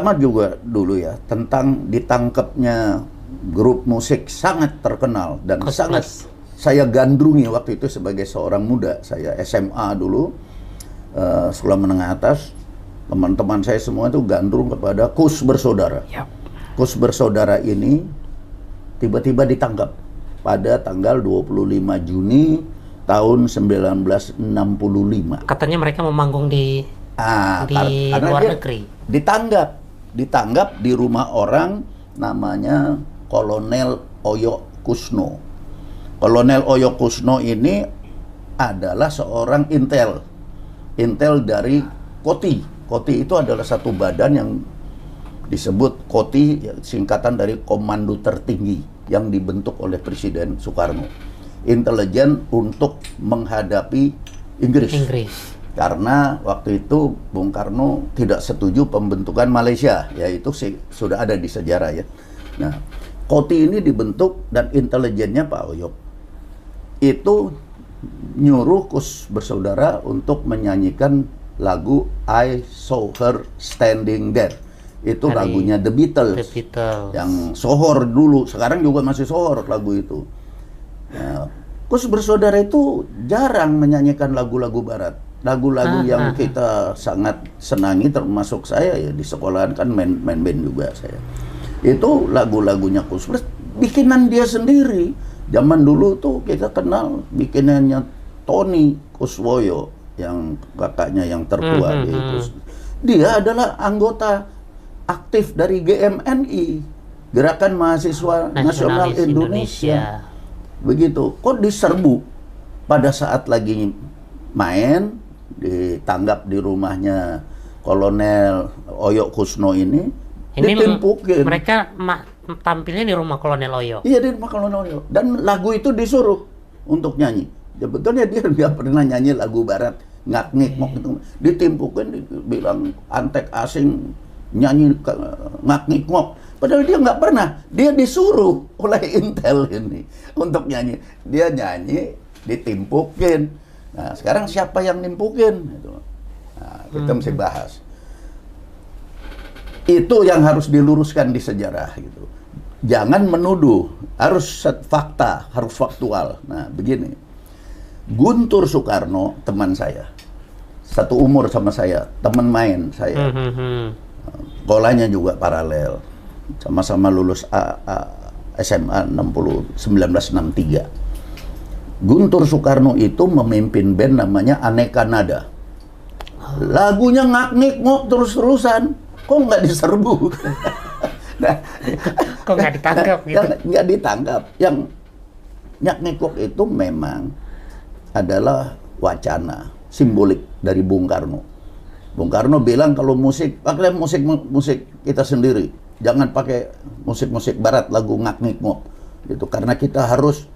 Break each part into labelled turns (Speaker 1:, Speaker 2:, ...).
Speaker 1: Sama juga dulu ya, tentang ditangkapnya grup musik sangat terkenal dan
Speaker 2: Kos
Speaker 1: sangat
Speaker 2: Plus.
Speaker 1: saya gandrungi waktu itu sebagai seorang muda. Saya SMA dulu, sekolah menengah atas. Teman-teman saya semua itu gandrung kepada Kus Bersaudara.
Speaker 2: Yap.
Speaker 1: Kus Bersaudara ini tiba-tiba ditangkap pada tanggal 25 Juni tahun 1965.
Speaker 2: Katanya mereka memanggung di
Speaker 1: Karena
Speaker 2: luar
Speaker 1: dia
Speaker 2: negeri.
Speaker 1: ditangkap di rumah orang namanya Kolonel Oyo Kusno. Kolonel Oyo Kusno ini adalah seorang intel dari Koti. Koti itu adalah satu badan yang disebut Koti, singkatan dari Komando Tertinggi yang dibentuk oleh Presiden Soekarno. Intelijen untuk menghadapi Inggris. Karena waktu itu Bung Karno tidak setuju pembentukan Malaysia, yaitu sudah ada di sejarah ya. Nah, Koti ini dibentuk dan intelijennya Pak Oyok itu nyuruh Kus Bersaudara untuk menyanyikan lagu I Saw Her Standing There. Itu
Speaker 2: Dari
Speaker 1: lagunya The Beatles. Yang sohor dulu, sekarang juga masih sohor lagu itu. Nah, Kus Bersaudara itu jarang menyanyikan lagu-lagu barat. Lagu-lagu yang kita sangat senangi, termasuk saya ya di sekolahan kan main band juga saya. Itu lagu-lagunya Kus bikinan dia sendiri. Zaman dulu tuh kita kenal bikinannya Tony Kuswoyo, yang kakaknya yang tertua dia adalah anggota aktif dari GMNI, Gerakan Mahasiswa Nasional Indonesia. Begitu, kok diserbu pada saat lagi main, ditanggap di rumahnya Kolonel Oyo Kusno ini ditimpukin.
Speaker 2: Mereka tampilnya di rumah Kolonel Oyo.
Speaker 1: Iya, di rumah Kolonel Oyo. Dan lagu itu disuruh untuk nyanyi. Sebetulnya dia nggak pernah nyanyi lagu barat, ngak-ngik gitu. Ditimpukin, dibilang antek asing nyanyi ngak-ngik. Padahal dia nggak pernah. Dia disuruh oleh Intel ini untuk nyanyi. Dia nyanyi, ditimpukin. Nah, sekarang siapa yang nimpukin? Nah, kita mesti bahas. Itu yang harus diluruskan di sejarah gitu. Jangan menuduh, harus fakta, harus faktual. Nah, begini. Guntur Soekarno, teman saya, satu umur sama saya, teman main saya. Sekolahnya juga paralel. Sama-sama lulus SMA 1963. Guntur Soekarno itu memimpin band namanya Aneka Nada. Lagunya ngak-ngik terus-terusan. Kok nggak diserbu?
Speaker 2: Kok nggak ditangkap gitu?
Speaker 1: Nggak ditangkap. Yang ngak-ngikok itu memang adalah wacana simbolik dari Bung Karno. Bung Karno bilang kalau musik, pakai musik kita sendiri. Jangan pakai musik-musik barat, lagu ngak-ngik gitu. Karena kita harus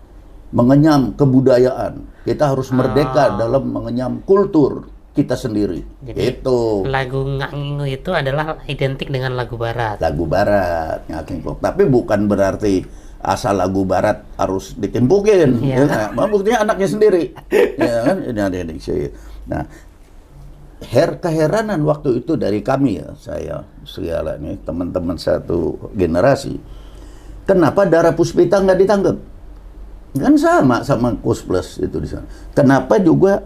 Speaker 1: mengenyam kebudayaan. Kita harus merdeka dalam mengenyam kultur kita sendiri.
Speaker 2: Jadi,
Speaker 1: itu
Speaker 2: lagu ngak-ngik itu adalah identik dengan lagu barat.
Speaker 1: Lagu barat, ngak-ngik. Tapi bukan berarti asal lagu barat harus ditimpukin. Ya, buktinya anaknya sendiri. Ya kan, ini adik-adik saya. Nah, keheranan waktu itu dari kami ya, saya segala nih teman-teman satu generasi. Kenapa Dara Puspita nggak ditangkap? Kan sama Kus Plus itu di sana. Kenapa juga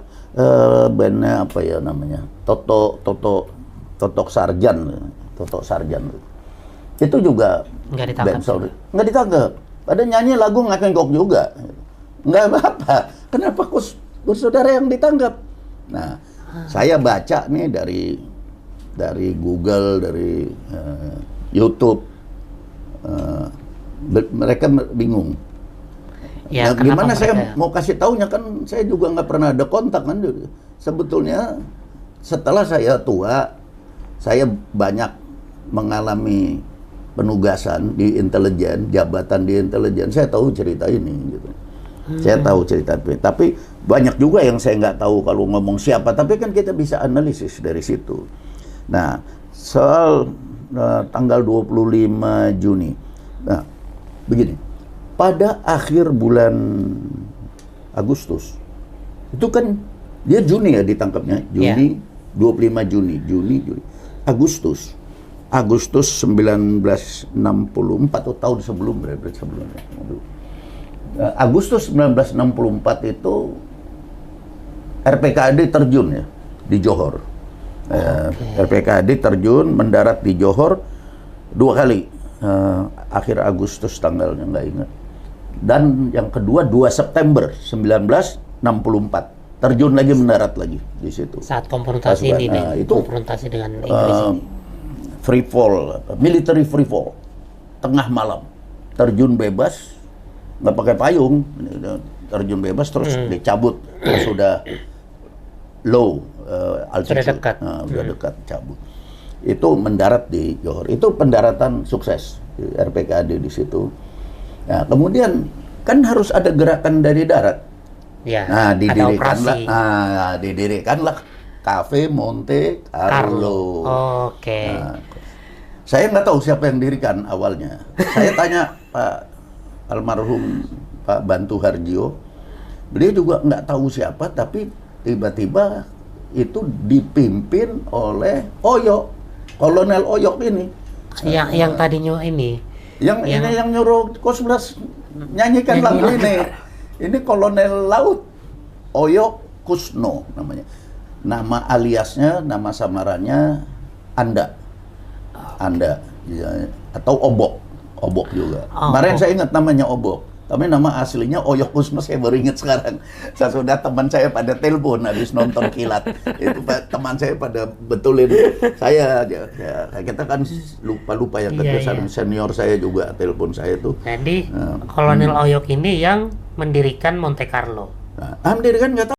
Speaker 1: bandnya apa ya namanya? Totok Sarjan. Itu juga
Speaker 2: nggak ditangkap.
Speaker 1: Nggak ditangkap. Ada nyanyi lagu ngak-ngikok juga. Nggak apa-apa. Kenapa Kus Bersaudara yang ditangkap? Nah, saya baca nih dari Google, dari YouTube, mereka bingung.
Speaker 2: Ya,
Speaker 1: nah, gimana saya mau kasih taunya, kan saya juga nggak pernah ada kontak kan. Sebetulnya setelah saya tua, saya banyak mengalami penugasan di intelijen, jabatan di intelijen. Saya tahu cerita ini gitu. Saya tahu cerita itu. Tapi banyak juga yang saya nggak tahu kalau ngomong siapa. Tapi kan kita bisa analisis dari situ. Nah, soal tanggal 25 Juni. Nah, begini. Pada akhir bulan Agustus, itu kan dia Juni ya ditangkapnya. Juni, 25 Juni. Agustus. Agustus 1964 atau tahun sebelumnya. Agustus 1964 itu RPKAD terjun ya di Johor. RPKAD terjun mendarat di Johor 2 kali. Akhir Agustus tanggalnya nggak ingat. Dan yang kedua 2 September 1964 terjun lagi mendarat lagi di situ.
Speaker 2: Saat konfrontasi ini nih,
Speaker 1: itu
Speaker 2: konfrontasi dengan Inggris ini.
Speaker 1: Free fall, military free fall, tengah malam, terjun bebas, nggak pakai payung, terjun bebas terus dicabut, sudah low altitude,
Speaker 2: Sudah dekat.
Speaker 1: Sudah dekat, cabut. Itu mendarat di Johor, itu pendaratan sukses di RPKAD di situ. Nah, kemudian kan harus ada gerakan dari darat.
Speaker 2: Ya,
Speaker 1: Nah,
Speaker 2: ada operasi.
Speaker 1: didirikanlah Cafe Monte Carlo.
Speaker 2: Oke.
Speaker 1: Nah, saya nggak tahu siapa yang dirikan awalnya. Saya tanya Pak almarhum Pak Bantu Harjo, beliau juga nggak tahu siapa, tapi tiba-tiba itu dipimpin oleh Oyok, Kolonel Oyok ini.
Speaker 2: Yang tadinya ini.
Speaker 1: Yang nyuruh Kosbras nyanyikan lagu ini. Ini Kolonel Laut Oyok Kusno namanya. Nama aliasnya, nama samarannya Anda, ya, atau Obok juga. Kemarin saya ingat namanya Obok, tapi nama aslinya Oyok Kusno saya baru ingat sekarang. Sesudah teman saya pada telepon habis nonton Kilat, itu teman saya pada betulin saya aja. Ya, kita kan lupa ya, senior saya juga telepon saya tuh.
Speaker 2: Jadi Kolonel Oyok ini yang mendirikan Monte Carlo.
Speaker 1: Mendirikan nggak tahu.